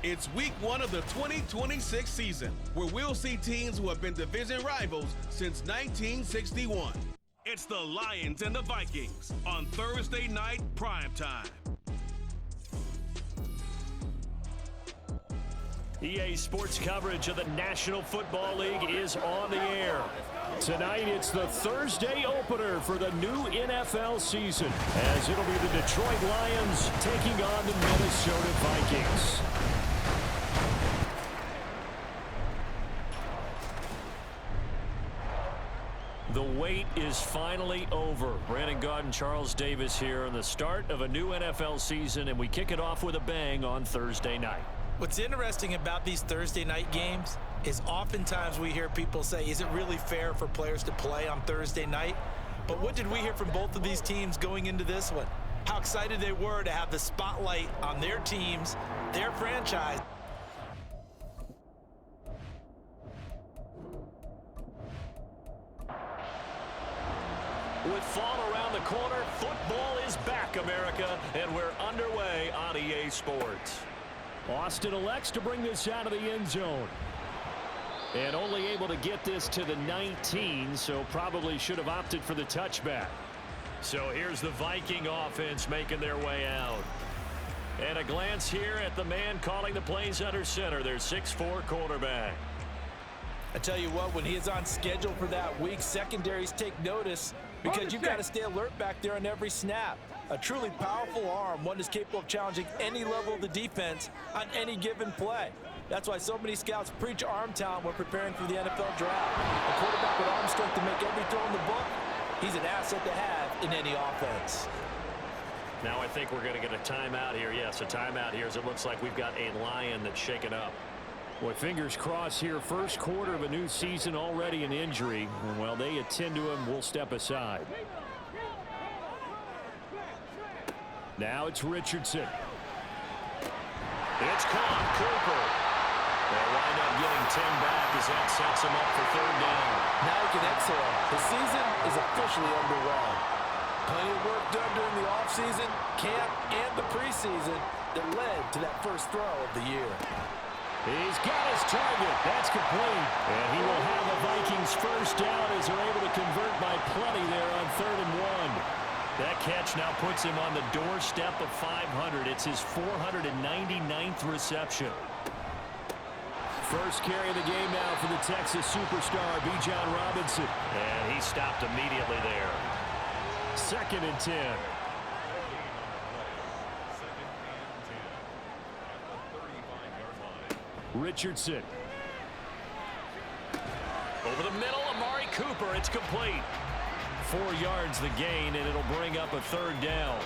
It's week 1 of the 2026 season, where we'll see teams who have been division rivals since 1961. It's the Lions and the Vikings on Thursday night primetime. EA Sports coverage of the National Football League is on the air. Tonight, it's the Thursday opener for the new NFL season, as it'll be the Detroit Lions taking on the Minnesota Vikings. The wait is finally over. Brandon Gaudin and Charles Davis here on the start of a new NFL season, and we kick it off with a bang on Thursday night. What's interesting about these Thursday night games is oftentimes we hear people say, is it really fair for players to play on Thursday night? But what did we hear from both of these teams going into this one? How excited they were to have the spotlight on their teams, their franchise. With fall around the corner, football is back, America, and we're underway on EA Sports. Austin elects to bring this out of the end zone. And only able to get this to the 19, so probably should have opted for the touchback. So here's the Viking offense making their way out. And a glance here at the man calling the plays under center, their 6'4" quarterback. I tell you what, when he is on schedule for that week, secondaries take notice because you've got to stay alert back there on every snap. A truly powerful arm, one is capable of challenging any level of the defense on any given play. That's why so many scouts preach arm talent when preparing for the NFL draft. A quarterback with arm strength to make every throw in the book, he's an asset to have in any offense. Now I think we're going to get a timeout here. Yes, a timeout here as it looks like we've got a Lion that's shaken up. Boy, fingers crossed here. First quarter of a new season, already an injury. And while they attend to him, we'll step aside. Now it's Richardson. It's caught. Cooper. They'll wind up getting 10 back as that sets him up for third down. Now he can exhale. The season is officially underway. Plenty of work done during the offseason, camp, and the preseason that led to that first throw of the year. He's got his target. That's complete. And he will have the Vikings first down as they're able to convert by plenty there on 3rd and 1. That catch now puts him on the doorstep of 500. It's his 499th reception. First carry of the game now for the Texas superstar, Bijan Robinson. And he stopped immediately there. 2nd and 10. Richardson. Over the middle, Amari Cooper. It's complete. 4 yards the gain, and it'll bring up a 3rd down.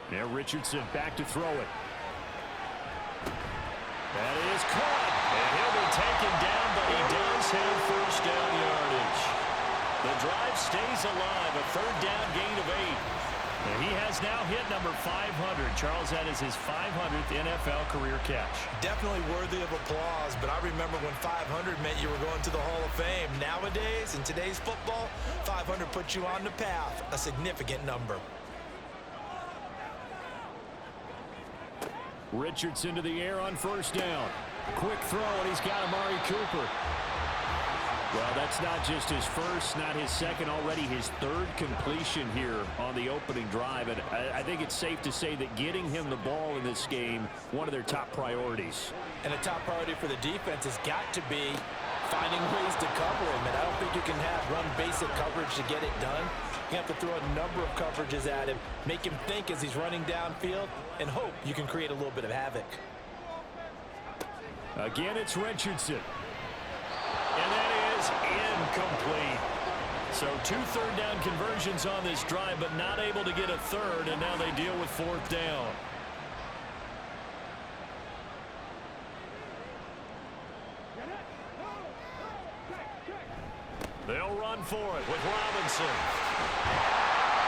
Now Richardson back to throw it. That is caught. And he'll be taken down, but he does have first down yardage. The drive stays alive, a 3rd down gain of 8. And he has now hit number 500. Charles, that is his 500th NFL career catch. Definitely worthy of applause, but I remember when 500 meant you were going to the Hall of Fame. Nowadays, in today's football, 500 puts you on the path, a significant number. Richardson to the air on first down. Quick throw, and he's got Amari Cooper. Well, that's not just his first, not his second, already his 3rd completion here on the opening drive. And I think it's safe to say that getting him the ball in this game, one of their top priorities. And a top priority for the defense has got to be finding ways to cover him. And I don't think you can run basic coverage to get it done. You have to throw a number of coverages at him, make him think as he's running downfield, and hope you can create a little bit of havoc. Again, it's Richardson. And that is incomplete. So 2 third down conversions on this drive, but not able to get a 3rd, and now they deal with 4th down. They'll run for it with Robinson.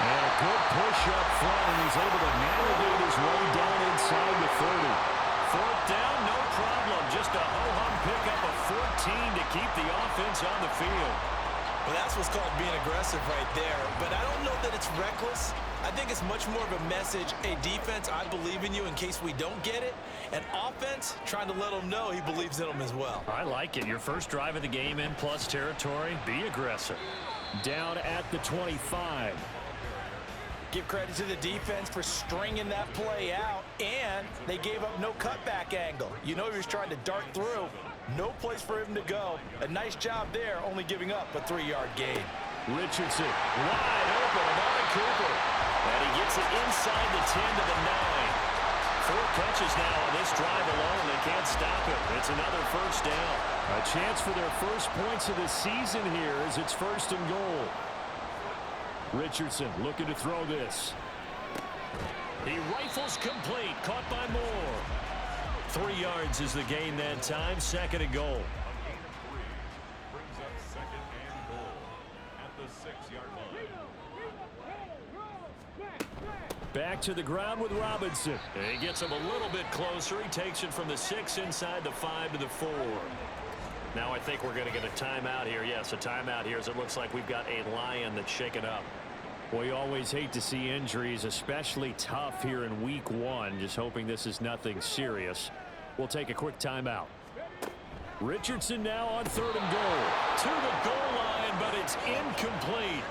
And a good push up front, and he's able to navigate his way down inside the 30. 4th down, no problem. Just a ho-hum pickup of 14 to keep the offense on the field. Well, that's what's called being aggressive right there. But I don't know that it's reckless. I think it's much more of a message. Hey, defense, I believe in you in case we don't get it. And offense, trying to let him know he believes in them as well. I like it. Your first drive of the game in plus territory. Be aggressive. Down at the 25. Give credit to the defense for stringing that play out. And they gave up no cutback angle. You know he was trying to dart through. No place for him to go. A nice job there, only giving up a 3-yard gain. Richardson, wide open, Amari Cooper. And he gets it inside the 10 to the 9. 4 catches now on this drive alone. They can't stop it. It's another first down. A chance for their first points of the season here as it's 1st and goal. Richardson looking to throw this. He rifles complete, caught by Moore. 3 yards is the gain that time, 2nd and goal. Back to the ground with Robinson. He gets him a little bit closer. He takes it from the 6 inside the 5 to the 4. Now I think we're going to get a timeout here. Yes, a timeout here as it looks like we've got a Lion that's shaken up. Well, you always hate to see injuries, especially tough here in week 1. Just hoping this is nothing serious. We'll take a quick timeout. Richardson now on 3rd and goal. To the goal line, but it's incomplete.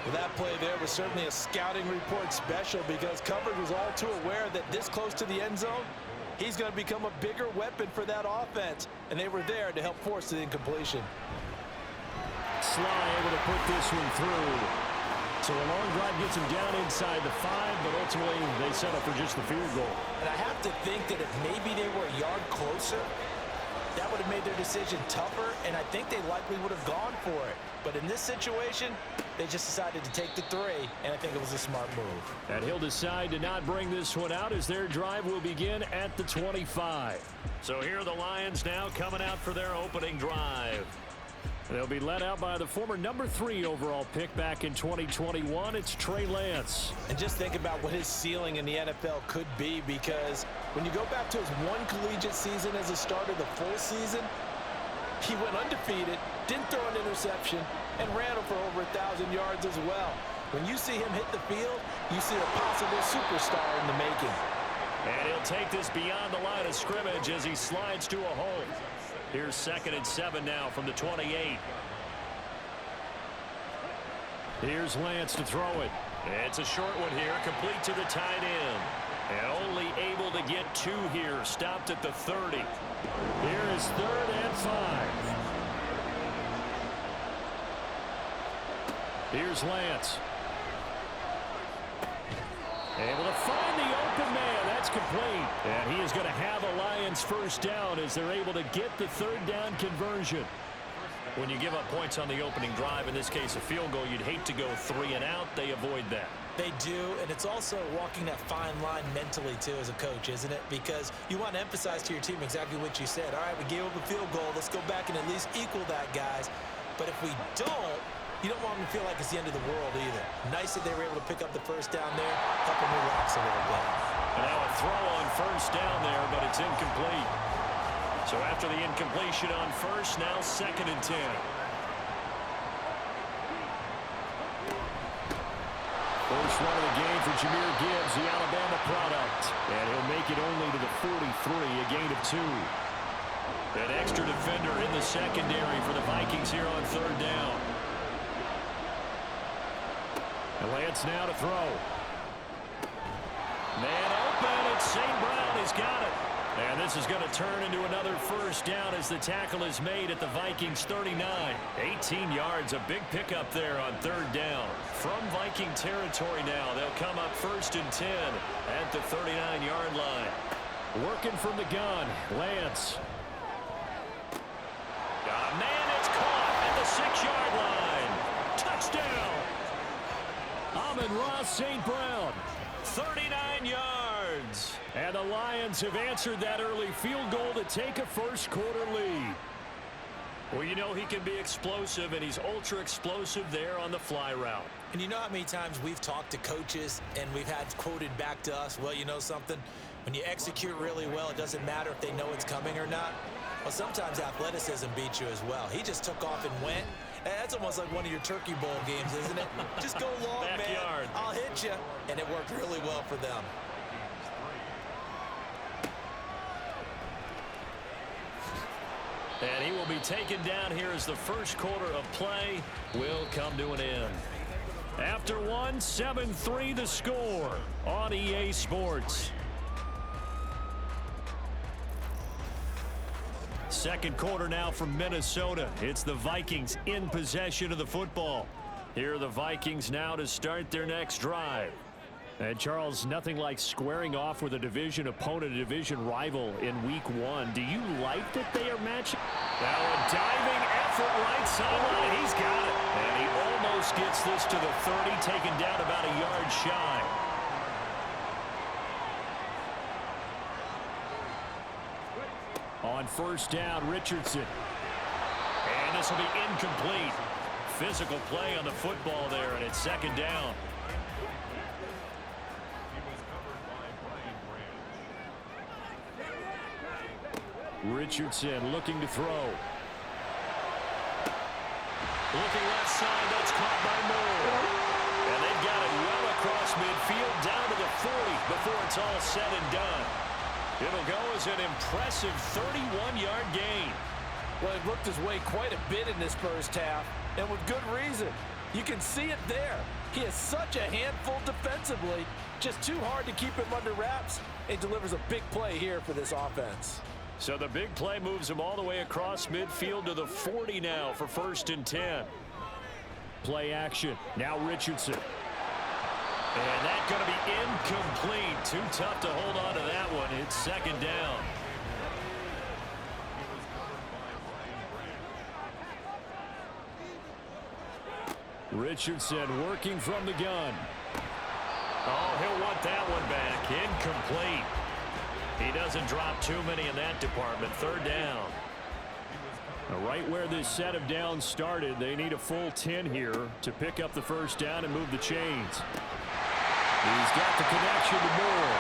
Well, that play there was certainly a scouting report special because coverage was all too aware that this close to the end zone, he's going to become a bigger weapon for that offense. And they were there to help force the incompletion. Sly able to put this one through. So a long drive gets him down inside the 5, but ultimately they settle for just the field goal. And I have to think that if maybe they were a yard closer, that would have made their decision tougher, and I think they likely would have gone for it. But in this situation, they just decided to take the 3, and I think it was a smart move. And he'll decide to not bring this one out as their drive will begin at the 25. So here are the Lions now coming out for their opening drive. They'll be led out by the former number 3 overall pick back in 2021. It's Trey Lance. And just think about what his ceiling in the NFL could be, because when you go back to his 1 collegiate season as a starter, the full season, he went undefeated, didn't throw an interception, and ran for over 1,000 yards as well. When you see him hit the field, you see a possible superstar in the making. And he'll take this beyond the line of scrimmage as he slides to a hole. Here's 2nd and 7 now from the 28. Here's Lance to throw it. It's a short one here, complete to the tight end. And only able to get 2 here, stopped at the 30. Here is 3rd and 5. Here's Lance. Able to find the open man. That's complete. And he is going to have a Lions first down as they're able to get the 3rd down conversion. When you give up points on the opening drive, in this case a field goal, you'd hate to go 3 and out. They avoid that. They do, and it's also walking that fine line mentally, too, as a coach, isn't it? Because you want to emphasize to your team exactly what you said. All right, we gave up a field goal. Let's go back and at least equal that, guys. But if we don't, you don't want them to feel like it's the end of the world either. Nice that they were able to pick up the first down there, help them relax a little bit. And now a throw on first down there, but it's incomplete. So after the incompletion on first, now 2nd and 10. First run of the game for Jahmyr Gibbs, the Alabama product. And he'll make it only to the 43, a gain of 2. An extra defender in the secondary for the Vikings here on 3rd down. And Lance now to throw. Man open, it's St. Brown. He's got it. And this is going to turn into another first down as the tackle is made at the Vikings 39. 18 yards, a big pickup there on 3rd down. From Viking territory now, they'll come up 1st and 10 at the 39-yard line. Working from the gun, Lance. Got a man, it's caught at the 6-yard line. Touchdown! Amon-Ra St. Brown, 39 yards. And the Lions have answered that early field goal to take a first-quarter lead. Well, you know he can be explosive, and he's ultra-explosive there on the fly route. And you know how many times we've talked to coaches, and we've had quoted back to us, well, you know something? When you execute really well, it doesn't matter if they know it's coming or not. Well, sometimes athleticism beats you as well. He just took off and went, That's almost like one of your Turkey Bowl games, isn't it? Just go long, Backyard. man. I'll hit you. And it worked really well for them. And he will be taken down here as the first quarter of play will come to an end. After one, 7-3 the score on EA Sports. Second quarter now from Minnesota. It's the Vikings in possession of the football. Here are the Vikings now to start their next drive. And Charles, nothing like squaring off with a division opponent, a division rival in week one. Do you like that they are matching? Now a diving effort right sideline. He's got it. And he almost gets this to the 30, taken down about a yard shy. On first down, Richardson. And this will be incomplete. Physical play on the football there, and it's second down. Richardson looking to throw. Looking left side, that's caught by Moore. And they've got it well across midfield, down to the 40 before it's all said and done. It'll go as an impressive 31-yard gain. Well, he worked his way quite a bit in this first half, and with good reason. You can see it there. He is such a handful defensively, just too hard to keep him under wraps, and delivers a big play here for this offense. So the big play moves him all the way across midfield to the 40 now for 1st and 10. Play action. Now Richardson. And that's going to be incomplete. Too tough to hold on to that one. It's second down. Richardson working from the gun. Oh, he'll want that one back. Incomplete. He doesn't drop too many in that department. Third down. Right where this set of downs started, they need a full 10 here to pick up the first down and move the chains. He's got the connection to Moore.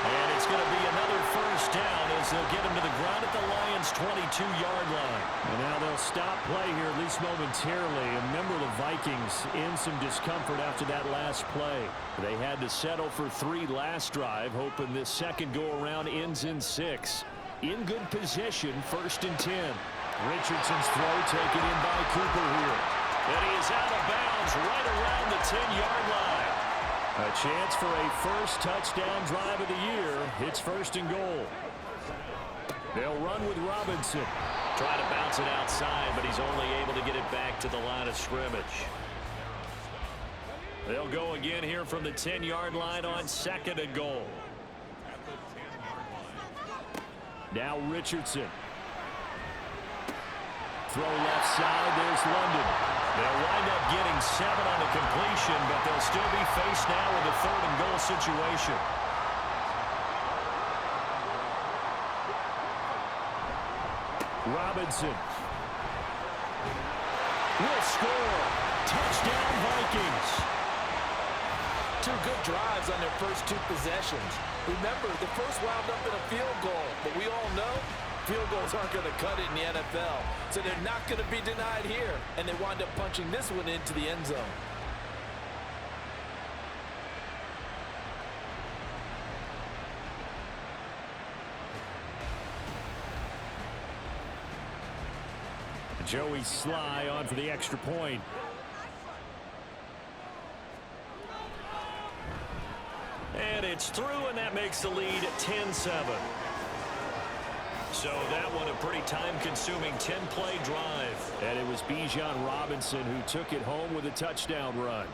And it's going to be another first down as they'll get him to the ground at the Lions' 22-yard line. And now they'll stop play here, at least momentarily. And remember, the Vikings in some discomfort after that last play. They had to settle for 3 last drive, hoping this second go-around ends in 6. In good position, 1st and 10. Richardson's throw taken in by Cooper here. And he is out of bounds right around the 10-yard line. A chance for a first touchdown drive of the year. It's 1st and goal. They'll run with Robinson. Try to bounce it outside, but he's only able to get it back to the line of scrimmage. They'll go again here from the 10-yard line on 2nd and goal. Now Richardson. Throw left side. There's London. They'll wind up getting 7 on the completion, but they'll still be faced now with a 3rd and goal situation. Robinson will score. Touchdown Vikings. 2 good drives on their first 2 possessions. Remember, the first wound up in a field goal, but we all know field goals aren't going to cut it in the NFL, so they're not going to be denied here, and they wind up punching this one into the end zone. Joey Sly on for the extra point. And it's through, and that makes the lead 10-7. So that one a pretty time-consuming 10-play drive. And it was Bijan Robinson who took it home with a touchdown run.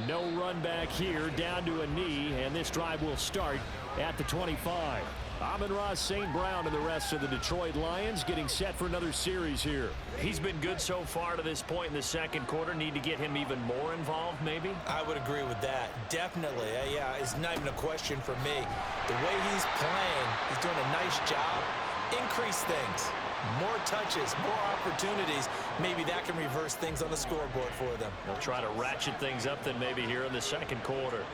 No run back here, down to a knee, and this drive will start at the 25. Amon-Ra St. Brown and the rest of the Detroit Lions getting set for another series here. He's been good so far to this point in the second quarter. Need to get him even more involved, maybe? I would agree with that. Definitely. Yeah, it's not even a question for me. The way he's playing, he's doing a nice job. Increase things. More touches, more opportunities. Maybe that can reverse things on the scoreboard for them. They'll try to ratchet things up then maybe here in the second quarter.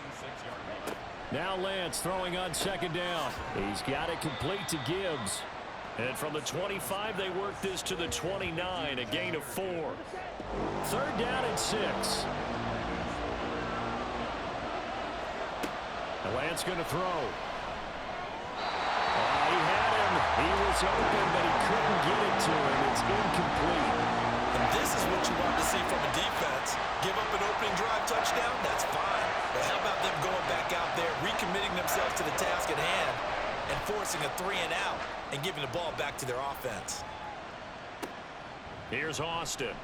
Now Lance throwing on 2nd down. He's got it complete to Gibbs. And from the 25, they work this to the 29, a gain of 4. 3rd down and 6. And Lance going to throw. He had him. He was open, but he couldn't get it to him. It's incomplete. And this is what you want to see from a defense. Give up an opening drive touchdown, that's fine. But how about them going back out there, recommitting themselves to the task at hand, and forcing a 3 and out and giving the ball back to their offense. Here's Austin.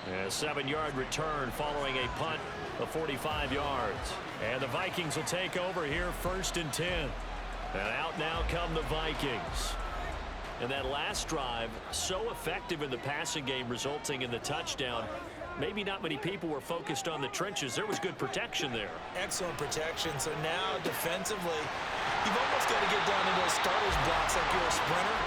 A 7-yard return following a punt of 45 yards. And the Vikings will take over here 1st and 10. And out now come the Vikings. And that last drive, so effective in the passing game, resulting in the touchdown. Maybe not many people were focused on the trenches. There was good protection there. Excellent protection. So now defensively, you've almost got to get down into those starters blocks like you're a sprinter.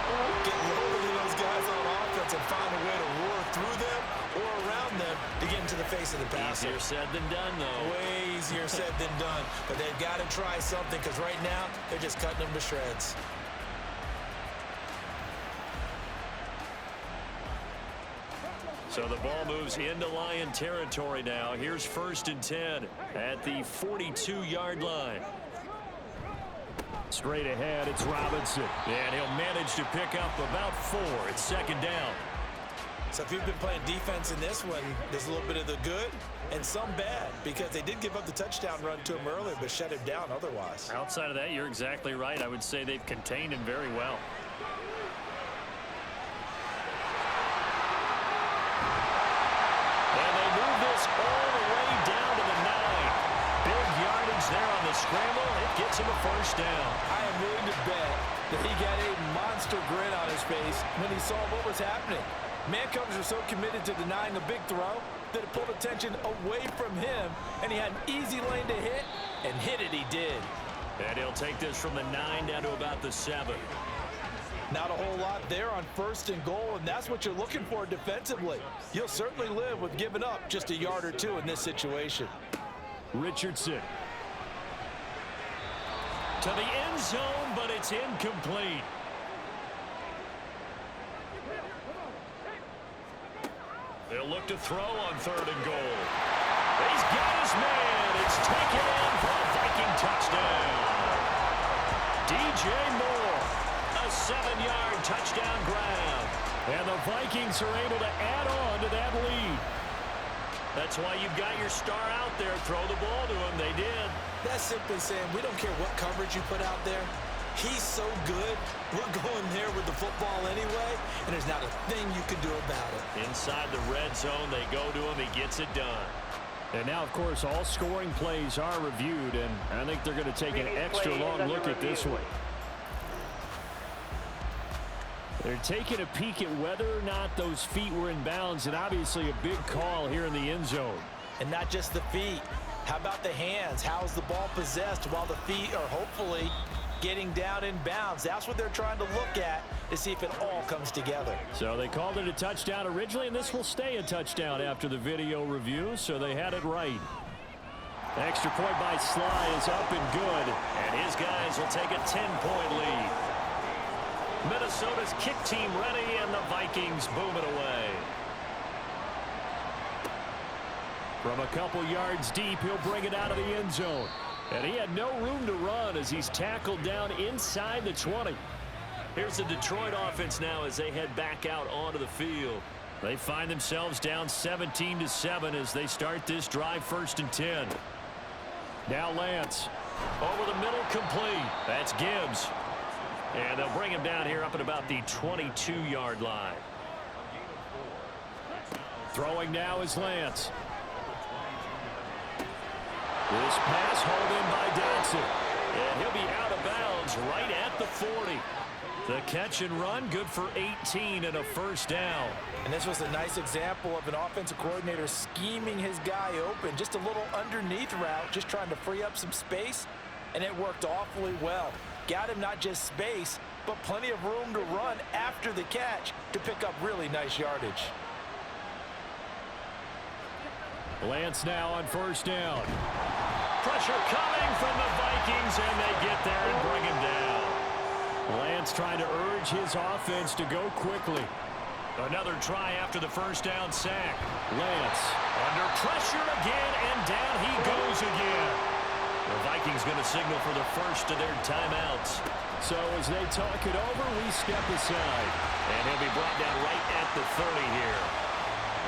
Get lower than those guys on offense and find a way to roar through them or around them to get into the face of the passer. Easier said than done, though. Way easier said than done. But they've got to try something because right now they're just cutting them to shreds. So the ball moves into Lion territory now. Here's 1st and 10 at the 42-yard line. Straight ahead, it's Robinson. And he'll manage to pick up about 4. It's 2nd down. So if you've been playing defense in this one, there's a little bit of the good and some bad because they did give up the touchdown run to him earlier but shut him down otherwise. Outside of that, you're exactly right. I would say they've contained him very well. All the way down to the 9. Big yardage there on the scramble. It gets him a 1st down. I am willing to bet that he got a monster grin on his face when he saw what was happening. Man coverage was so committed to denying the big throw that it pulled attention away from him, and he had an easy lane to hit, and hit it he did. And he'll take this from the 9 down to about the 7. Not a whole lot there on 1st and goal, and that's what you're looking for defensively. You'll certainly live with giving up just a yard or 2 in this situation. Richardson. To the end zone, but it's incomplete. They'll look to throw on 3rd and goal. He's got his man. It's taken in for a Viking touchdown. DJ Moore. A 7-yard touchdown grab. And the Vikings are able to add on to that lead. That's why you've got your star out there. Throw the ball to him. They did. That's simply saying we don't care what coverage you put out there. He's so good. We're going there with the football anyway, and there's not a thing you can do about it. Inside the red zone, they go to him. He gets it done. And now, of course, all scoring plays are reviewed, and I think they're going to take an extra long look at this one. They're taking a peek at whether or not those feet were in bounds, and obviously a big call here in the end zone. And not just the feet. How about the hands? How's the ball possessed while the feet are hopefully getting down in bounds? That's what they're trying to look at to see if it all comes together. So they called it a touchdown originally, and this will stay a touchdown after the video review, so they had it right. Extra point by Sly is up and good, and his guys will take a 10-point lead. Minnesota's kick team ready, and the Vikings boom it away. From a couple yards deep, he'll bring it out of the end zone. And he had no room to run as he's tackled down inside the 20. Here's the Detroit offense now as they head back out onto the field. They find themselves down 17-7 as they start this drive 1st and 10. Now Lance. Over the middle, complete. That's Gibbs. And they'll bring him down here up at about the 22-yard line. Throwing now is Lance. This pass hauled in by Dotson. And he'll be out of bounds right at the 40. The catch and run, good for 18 and a 1st down. And this was a nice example of an offensive coordinator scheming his guy open. Just a little underneath route, just trying to free up some space. And it worked awfully well. Got him not just space, but plenty of room to run after the catch to pick up really nice yardage. Lance now on 1st down. Pressure coming from the Vikings, and they get there and bring him down. Lance trying to urge his offense to go quickly. Another try after the first down sack. Lance under pressure again, and down he goes again. The Vikings going to signal for the first of their timeouts. So as they talk it over, we step aside. And he'll be brought down right at the 30 here.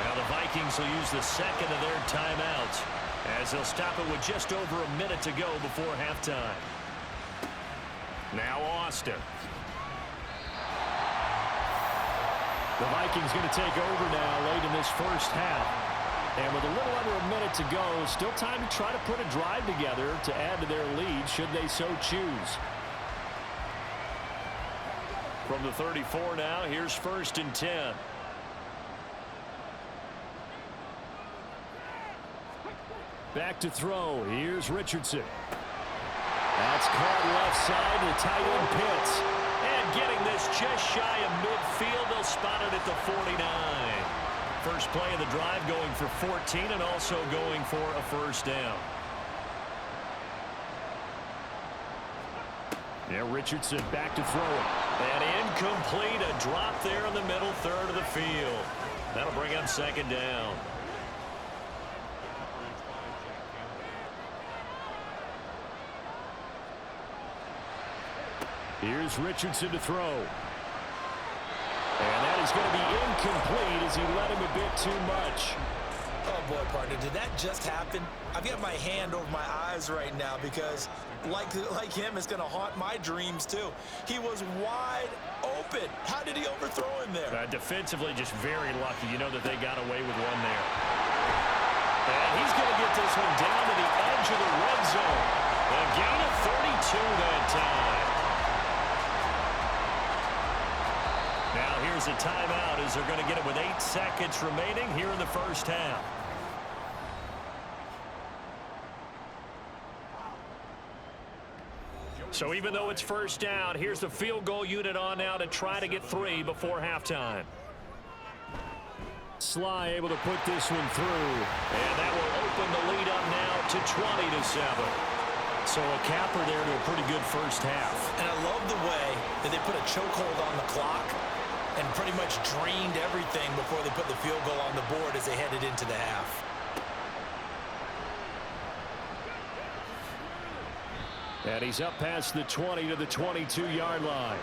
Now the Vikings will use the second of their timeouts as they'll stop it with just over a minute to go before halftime. Now Austin. The Vikings going to take over now late in this first half. And with a little under a minute to go, still time to try to put a drive together to add to their lead should they so choose. From the 34 now, here's 1st and 10. Back to throw. Here's Richardson. That's caught left side to tight end Pitts. And getting this just shy of midfield, they'll spot it at the 49. First play of the drive going for 14 and also going for a first down. Yeah, Richardson back to throw it. And incomplete, a drop there in the middle third of the field. That'll bring up 2nd down. Here's Richardson to throw. And that is going to be incomplete as he led him a bit too much. Oh, boy, partner, did that just happen? I've got my hand over my eyes right now because, like him, it's going to haunt my dreams, too. He was wide open. How did he overthrow him there? Defensively, just very lucky. You know that they got away with one there. And he's going to get this one down to the edge of the red zone. A gain of 32 that time. Now here's a timeout as they're going to get it with 8 seconds remaining here in the first half. So even though it's first down, here's the field goal unit on now to try to get 3 before halftime. Sly able to put this one through. And that will open the lead up now to 20-7. So a capper there to a pretty good first half. And I love the way that they put a chokehold on the clock and pretty much drained everything before they put the field goal on the board as they headed into the half. And he's up past the 20 to the 22-yard line.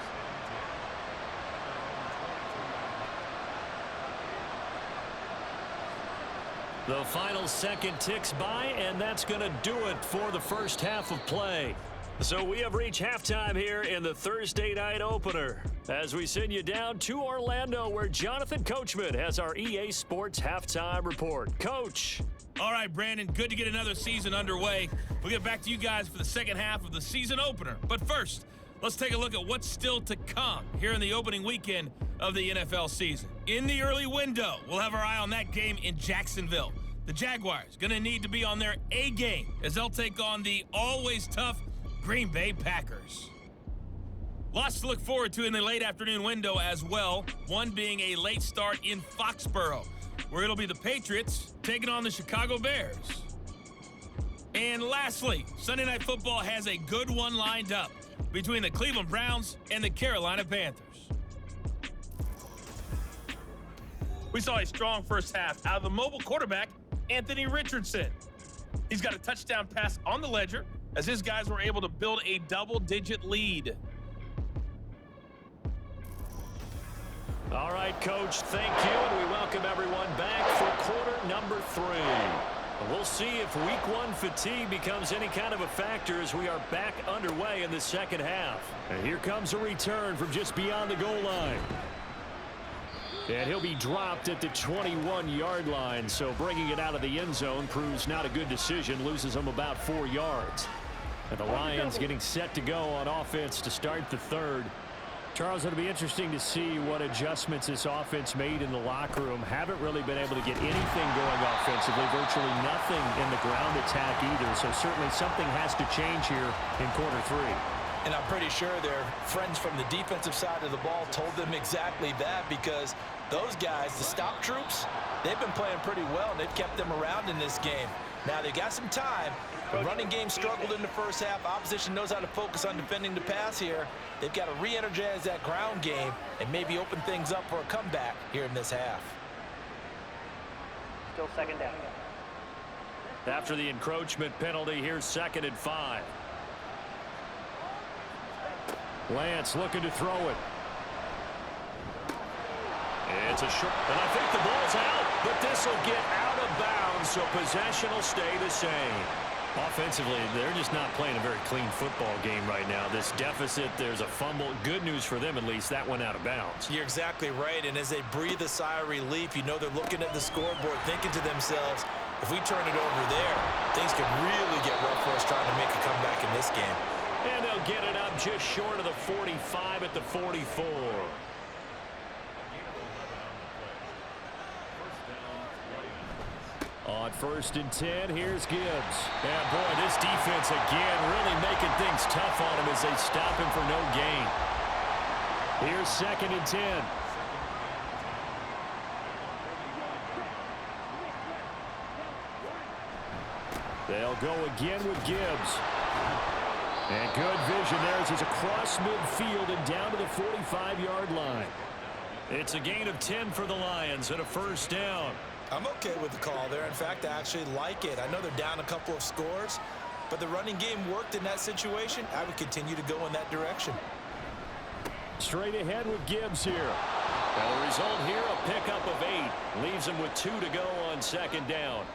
The final second ticks by, and that's going to do it for the first half of play. So we have reached halftime here in the Thursday night opener as we send you down to Orlando where Jonathan Coachman has our EA Sports halftime report. Coach. All right, Brandon, good to get another season underway. We'll get back to you guys for the second half of the season opener. But first, let's take a look at what's still to come here in the opening weekend of the NFL season. In the early window, we'll have our eye on that game in Jacksonville. The Jaguars going to need to be on their A game as they'll take on the always tough Green Bay Packers. Lots to look forward to in the late afternoon window as well, one being a late start in Foxborough, where it'll be the Patriots taking on the Chicago Bears. And lastly, Sunday Night Football has a good one lined up between the Cleveland Browns and the Carolina Panthers. We saw a strong first half out of the mobile quarterback, Anthony Richardson. He's got a touchdown pass on the ledger as his guys were able to build a double-digit lead. All right, Coach, thank you, and we welcome everyone back for quarter number 3. We'll see if week 1 fatigue becomes any kind of a factor as we are back underway in the second half. And here comes a return from just beyond the goal line. And he'll be dropped at the 21-yard line, so bringing it out of the end zone proves not a good decision, loses him about 4 yards. And the Lions getting set to go on offense to start the third. Charles, it'll be interesting to see what adjustments this offense made in the locker room. Haven't really been able to get anything going offensively, virtually nothing in the ground attack either, so certainly something has to change here in quarter 3. And I'm pretty sure their friends from the defensive side of the ball told them exactly that, because those guys, the stop troops, they've been playing pretty well, and they've kept them around in this game. Now, they got some time. The running game struggled in the first half. Opposition knows how to focus on defending the pass here. They've got to re-energize that ground game and maybe open things up for a comeback here in this half. Still second down. After the encroachment penalty, here's 2nd and 5. Lance looking to throw it. It's a short, and I think the ball's out, but this will get out of bounds, so possession will stay the same. Offensively, they're just not playing a very clean football game right now. This deficit, there's a fumble. Good news for them, at least. That went out of bounds. You're exactly right, and as they breathe a sigh of relief, you know they're looking at the scoreboard, thinking to themselves, if we turn it over there, things could really get rough for us trying to make a comeback in this game. And they'll get it up just short of the 45 at the 44. On 1st and 10, here's Gibbs. And boy, this defense again really making things tough on him as they stop him for no gain. Here's 2nd and 10. They'll go again with Gibbs. And good vision there as he's across midfield and down to the 45-yard line. It's a gain of 10 for the Lions and a 1st down. I'm okay with the call there. In fact, I actually like it. I know they're down a couple of scores, but the running game worked in that situation. I would continue to go in that direction. Straight ahead with Gibbs here. And the result here, a pickup of 8. Leaves him with 2 to go on 2nd down.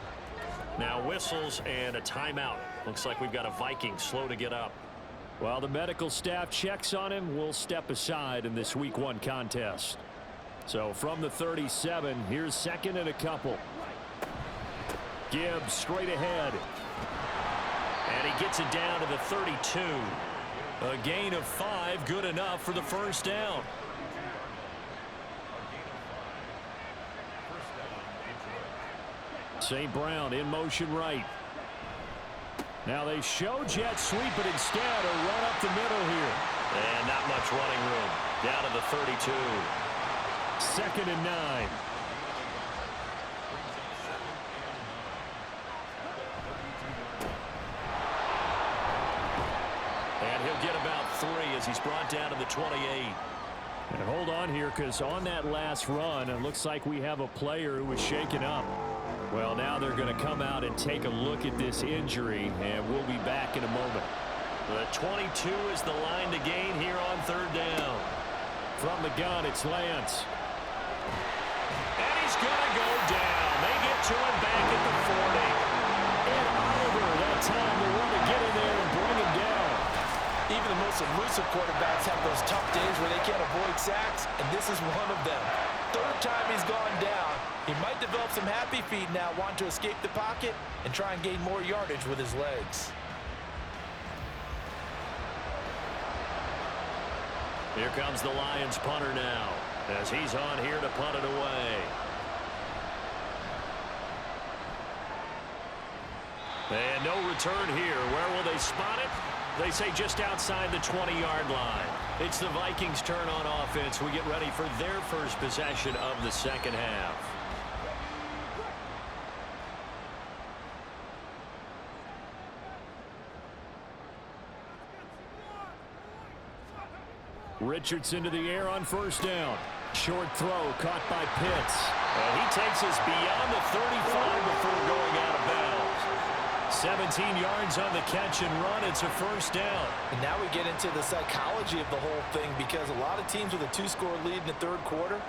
Now whistles and a timeout. Looks like we've got a Viking slow to get up. While the medical staff checks on him, we'll step aside in this Week 1 contest. So from the 37, here's 2nd and a couple. Gibbs straight ahead. And he gets it down to the 32. A gain of 5, good enough for the 1st down. St. Brown in motion right. Now they show jet sweep, but instead a run up the middle here. And not much running room. Down to the 32. 2nd and 9. And he'll get about 3 as he's brought down to the 28. And hold on here, because on that last run, it looks like we have a player who was shaken up. Well, now they're going to come out and take a look at this injury, and we'll be back in a moment. The 22 is the line to gain here on 3rd down. From the gun, it's Lance. And he's going to go down. They get to him back at the 40. And Oliver, that time, they want to get in there and bring him down. Even the most elusive quarterbacks have those tough days where they can't avoid sacks, and this is one of them. 3rd time he's gone down. He might develop some happy feet now, wanting to escape the pocket and try and gain more yardage with his legs. Here comes the Lions punter now, as he's on here to punt it away. And no return here. Where will they spot it? They say just outside the 20-yard line. It's the Vikings' turn on offense. We get ready for their first possession of the 2nd half. Richardson to the air on 1st down. Short throw caught by Pitts. And he takes us beyond the 35 before going out of bounds. 17 yards on the catch and run. It's a 1st down. And now we get into the psychology of the whole thing, because a lot of teams with a 2-score lead in the 3rd quarter,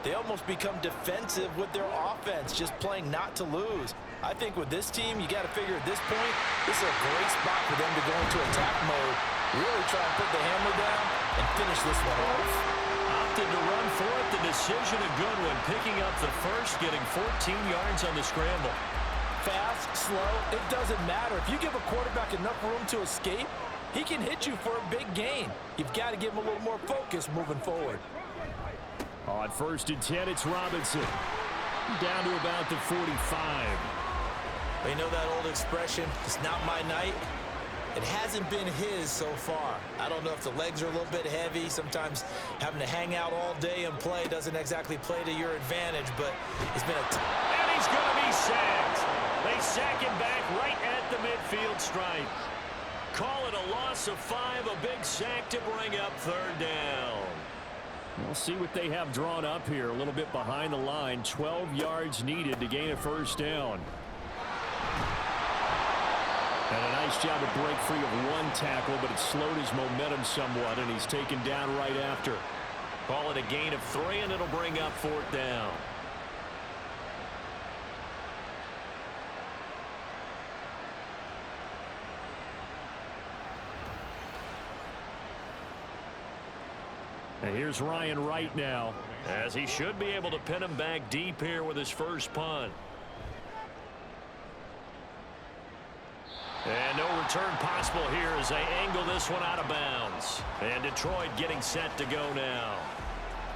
they almost become defensive with their offense, just playing not to lose. I think with this team, you got to figure at this point, this is a great spot for them to go into attack mode, really try and put the hammer down and finish this one off. Opted to run for it. The decision a good one. Picking up the 1st, getting 14 yards on the scramble. Fast, slow, it doesn't matter. If you give a quarterback enough room to escape, he can hit you for a big gain. You've got to give him a little more focus moving forward. On 1st and 10, it's Robinson. Down to about the 45. Well, you know that old expression, it's not my night? It hasn't been his so far. I don't know if the legs are a little bit heavy. Sometimes having to hang out all day and play doesn't exactly play to your advantage, but it's been a... And he's going to be sacked. They They sack him back right at the midfield stripe. Call it a loss of 5, a big sack to bring up third down. We'll see what they have drawn up here. A little bit behind the line. 12 yards needed to gain a first down. And a nice job to break free of one tackle, but it slowed his momentum somewhat, and he's taken down right after. Call it a gain of 3, and it'll bring up fourth down. And here's Ryan Wright now, as he should be able to pin him back deep here with his first punt. And no return possible here as they angle this one out of bounds. And Detroit getting set to go now.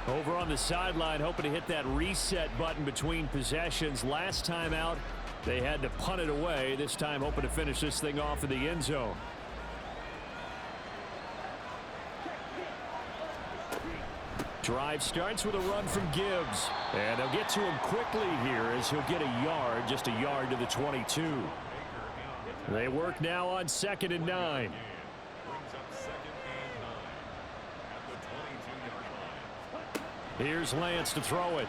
Over on the sideline, hoping to hit that reset button between possessions. Last time out, they had to punt it away. This time hoping to finish this thing off in the end zone. Drive starts with a run from Gibbs. And they'll get to him quickly here as he'll get a yard, just a yard to the 22. They work now on 2nd and 9. Here's Lance to throw it.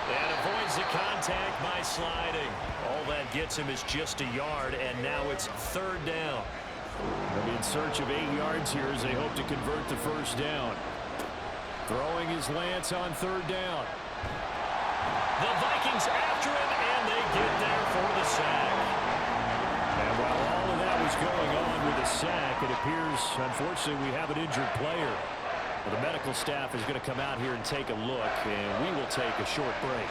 And avoids the contact by sliding. All that gets him is just a yard, and now it's third down. They'll be in search of 8 yards here as they hope to convert the first down. Throwing is Lance on third down. The Vikings after him, and they get there for the sack. And while all of that was going on with the sack, it appears, unfortunately, we have an injured player. Well, the medical staff is going to come out here and take a look, and we will take a short break.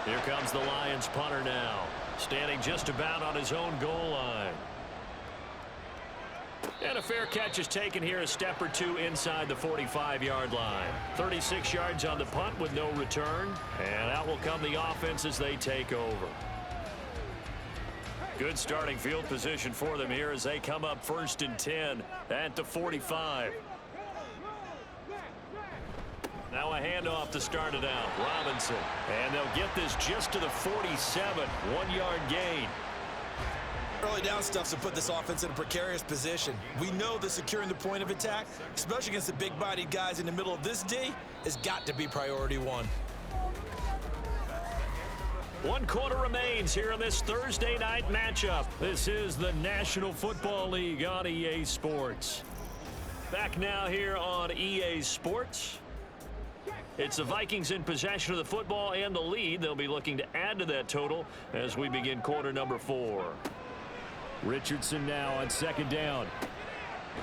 Here comes the Lions punter now, standing just about on his own goal line. And a fair catch is taken here, a step or two inside the 45-yard line. 36 yards on the punt with no return. And out will come the offense as they take over. Good starting field position for them here as they come up 1st and 10 at the 45. Now a handoff to start it out. Robinson. And they'll get this just to the 47. 1-yard gain. Early down stuff to put this offense in a precarious position. We know that securing the point of attack, especially against the big-bodied guys in the middle of this D, has got to be priority 1. 1 quarter remains here in this Thursday night matchup. This is the National Football League on EA Sports. Back now here on EA Sports. It's the Vikings in possession of the football and the lead. They'll be looking to add to that total as we begin quarter number 4. Richardson now on 2nd down.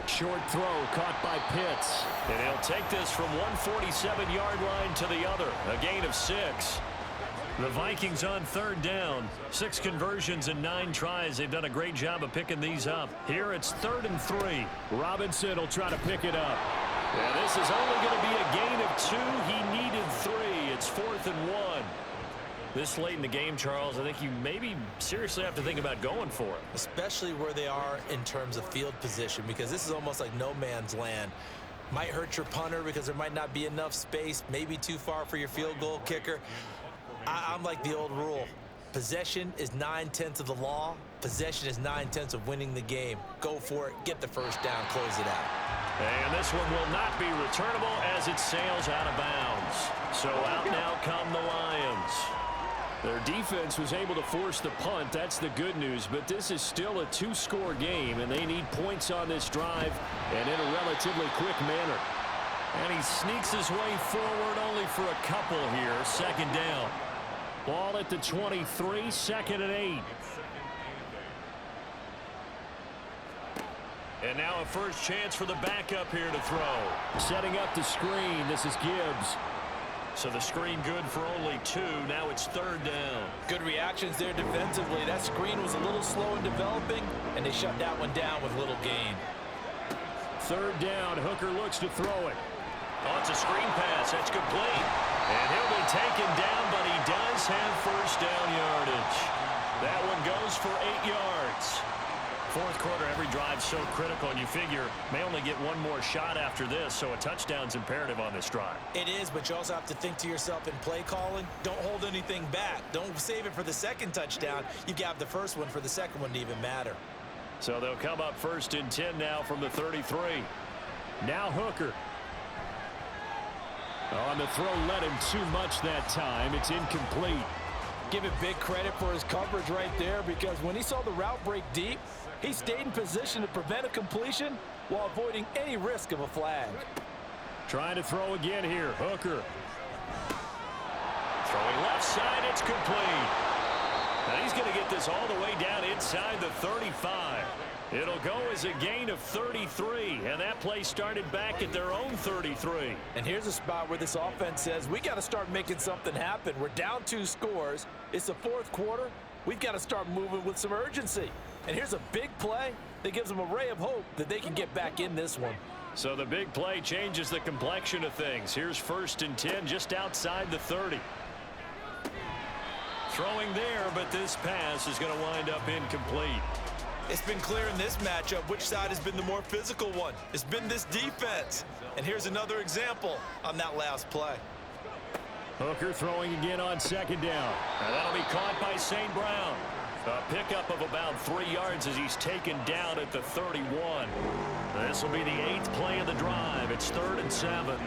Short throw caught by Pitts. And he'll take this from 147-yard line to the other. A gain of 6. The Vikings on 3rd down. 6 conversions and 9 tries. They've done a great job of picking these up. Here it's 3rd and 3. Robinson will try to pick it up. And this is only going to be a gain of 2. He needed 3. It's 4th and 1. This late in the game, Charles, I think you maybe seriously have to think about going for it. Especially where they are in terms of field position, because this is almost like no man's land. Might hurt your punter because there might not be enough space, maybe too far for your field goal kicker. I'm like the old rule. Possession is 9/10 of the law. Possession is 9/10 of winning the game. Go for it, get the first down, close it out. And this one will not be returnable as it sails out of bounds. So out now come the Lions. Their defense was able to force the punt. That's the good news. But this is still a 2-score game, and they need points on this drive and in a relatively quick manner. And he sneaks his way forward only for a couple here. 2nd down. Ball at the 23, 2nd and 8. And now a first chance for the backup here to throw. Setting up the screen. This is Gibbs. So the screen good for only 2. Now it's 3rd down. Good reactions there defensively. That screen was a little slow in developing, and they shut that one down with little gain. 3rd down. Hooker looks to throw it. Oh, it's a screen pass. That's complete. And he'll be taken down, but he does have first down yardage. That one goes for 8 yards. fourth quarter, every drive's so critical, and you figure may only get one more shot after this, so a touchdown's imperative on this drive. It is, but you also have to think to yourself in play calling, don't hold anything back. Don't save it for the second touchdown. You've got the first one for the second one to even matter. So they'll come up 1st and 10 now from the 33. Now Hooker. On the throw, led him too much that time. It's incomplete. Give it big credit for his coverage right there, because when he saw the route break deep, he stayed in position to prevent a completion while avoiding any risk of a flag. Trying to throw again here. Hooker. Throwing left side. It's complete. Now he's going to get this all the way down inside the 35. It'll go as a gain of 33, and that play started back at their own 33. And here's a spot where this offense says, we got to start making something happen. We're down 2 scores. It's the fourth quarter. We've got to start moving with some urgency. And here's a big play that gives them a ray of hope that they can get back in this one. So the big play changes the complexion of things. Here's 1st and 10 just outside the 30. Throwing there, but this pass is going to wind up incomplete. It's been clear in this matchup which side has been the more physical one. It's been this defense. And here's another example on that last play. Hooker throwing again on 2nd down. And that'll be caught by St. Brown. A pickup of about 3 yards as he's taken down at the 31. This will be the 8th play of the drive. It's 3rd and 7.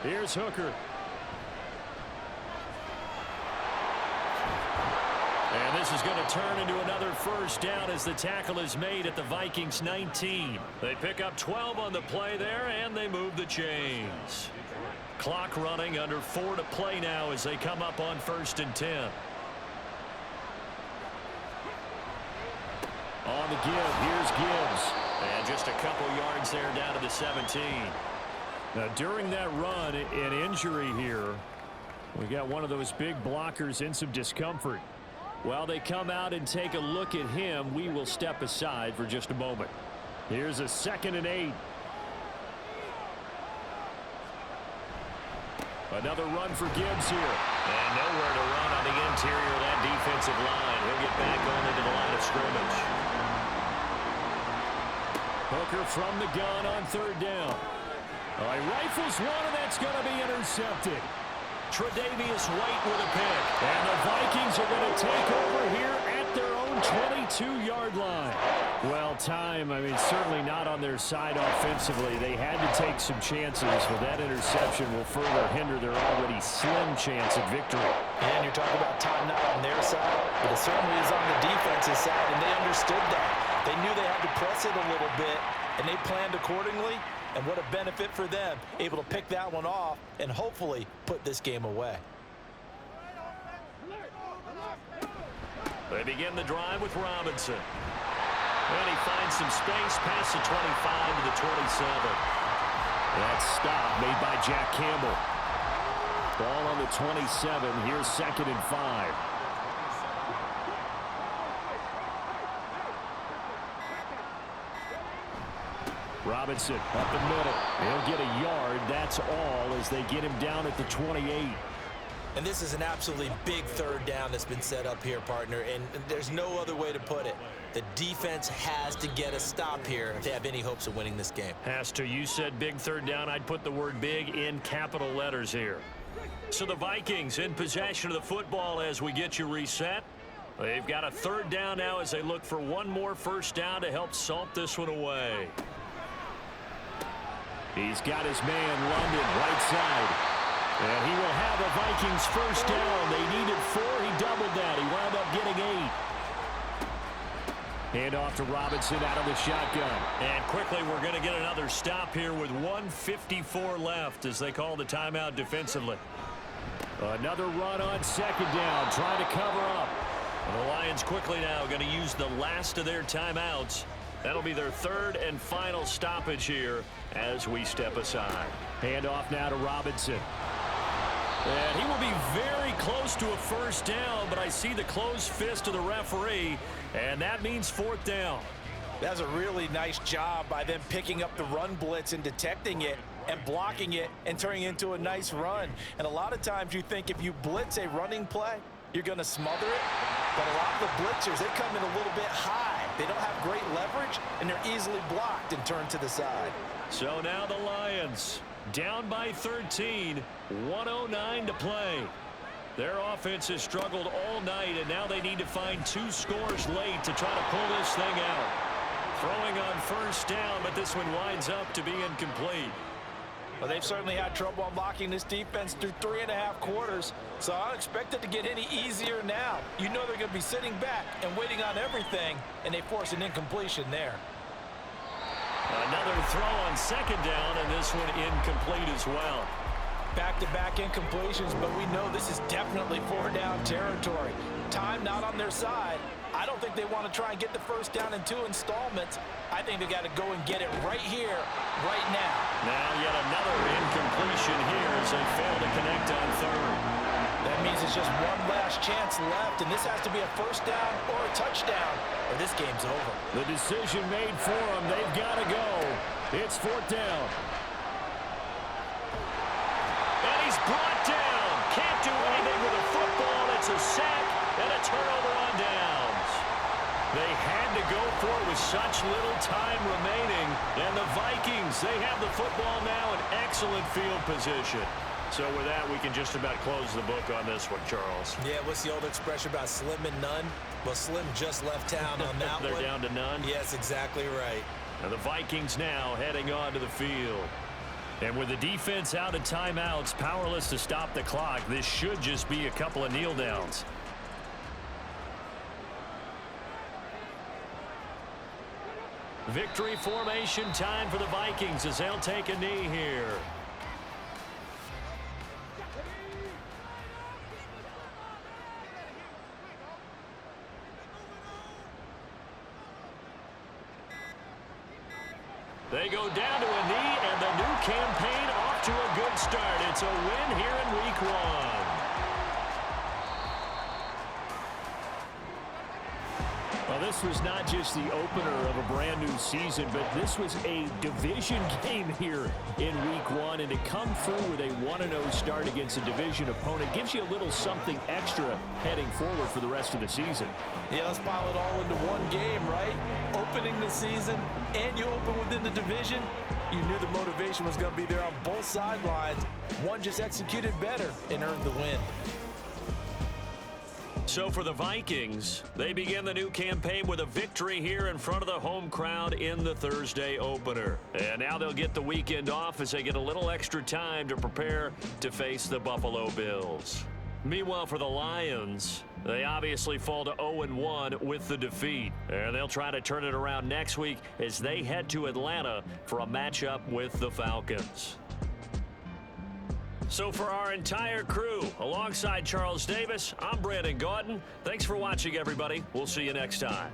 Here's Hooker. And this is going to turn into another 1st down as the tackle is made at the Vikings 19. They pick up 12 on the play there, and they move the chains. Clock running, under 4 to play now as they come up on 1st and 10. On the give, here's Gibbs. And just a couple yards there down to the 17. Now, during that run, an injury here. We got one of those big blockers in some discomfort. While they come out and take a look at him, we will step aside for just a moment. Here's a 2nd and 8. Another run for Gibbs here. And nowhere to run on the interior of that defensive line. He'll get back on into the line of scrimmage. Hooker from the gun on 3rd down. All right, rifles one, and that's going to be intercepted. Tre'Davious White with a pick. And the Vikings are going to take over here at their own 22-yard line. Well, time, certainly not on their side offensively. They had to take some chances, but that interception will further hinder their already slim chance at victory. And you're talking about time not on their side, but it certainly is on the defensive side, and they understood that. They knew they had to press it a little bit, and they planned accordingly. And what a benefit for them, able to pick that one off and hopefully put this game away. They begin the drive with Robinson. And he finds some space past the 25 to the 27. That stop made by Jack Campbell. Ball on the 27. Here's 2nd and 5. Robinson up the middle. He'll get a yard. That's all as they get him down at the 28. And this is an absolutely big 3rd down that's been set up here, partner, and there's no other way to put it. The defense has to get a stop here if they have any hopes of winning this game. Has to. You said big 3rd down. I'd put the word big in capital letters here. So the Vikings in possession of the football as we get you reset. They've got a 3rd down now as they look for one more 1st down to help salt this one away. He's got his man, London, right side. And he will have a Vikings 1st down. They needed 4. He doubled that. He wound up getting 8. Hand off to Robinson out of the shotgun. And quickly, we're going to get another stop here with 1:54 left as they call the timeout defensively. Another run on 2nd down, trying to cover up. And the Lions quickly now going to use the last of their timeouts. That'll be their 3rd and final stoppage here as we step aside. Hand off now to Robinson. And he will be very close to a 1st down, but I see the closed fist of the referee, and that means 4th down. That's a really nice job by them picking up the run blitz and detecting it and blocking it and turning it into a nice run. And a lot of times you think if you blitz a running play, you're going to smother it. But a lot of the blitzers, they come in a little bit high. They don't have great leverage, and they're easily blocked and turned to the side. So now the Lions down by 13, 1:09 to play. Their offense has struggled all night, and now they need to find 2 scores late to try to pull this thing out. Throwing on first down, but this one winds up to be incomplete. Well, they've certainly had trouble unlocking this defense through 3.5 quarters, so I don't expect it to get any easier now. You know they're going to be sitting back and waiting on everything, and they force an incompletion there. Another throw on second down, and this one incomplete as well. Back-to-back incompletions, but we know this is definitely 4-down territory. Time not on their side. I don't think they want to try and get the first down in 2 installments. I think they got to go and get it right here, right now. Now yet another incompletion here as they fail to connect on third. That means it's just one last chance left, and this has to be a first down or a touchdown, or this game's over. The decision made for them. They've got to go. It's 4th down. And he's brought down. Can't do anything with a football. It's a sack and a turnover on downs. They had to go for it with such little time remaining. And the Vikings, they have the football now in excellent field position. So with that, we can just about close the book on this one, Charles. Yeah, what's the old expression about slim and none? Well, Slim just left town on that They're one. down to none? Yes, exactly right. And the Vikings now heading onto the field. And with the defense out of timeouts, powerless to stop the clock, this should just be a couple of kneel downs. Victory formation time for the Vikings as they'll take a knee here. They go down to a knee, and the new campaign off to a good start. It's a win here in Week 1. Well, this was not just the opener of a brand new season, but this was a division game here in Week 1. And to come through with a 1-0 start against a division opponent gives you a little something extra heading forward for the rest of the season. Yeah, let's pile it all into one game, right? Opening the season, and you open within the division. You knew the motivation was going to be there on both sidelines. One just executed better and earned the win. So for the Vikings, they begin the new campaign with a victory here in front of the home crowd in the Thursday opener. And now they'll get the weekend off as they get a little extra time to prepare to face the Buffalo Bills. Meanwhile, for the Lions, they obviously fall to 0-1 with the defeat. And they'll try to turn it around next week as they head to Atlanta for a matchup with the Falcons. So for our entire crew, alongside Charles Davis, I'm Brandon Gaudin. Thanks for watching, everybody. We'll see you next time.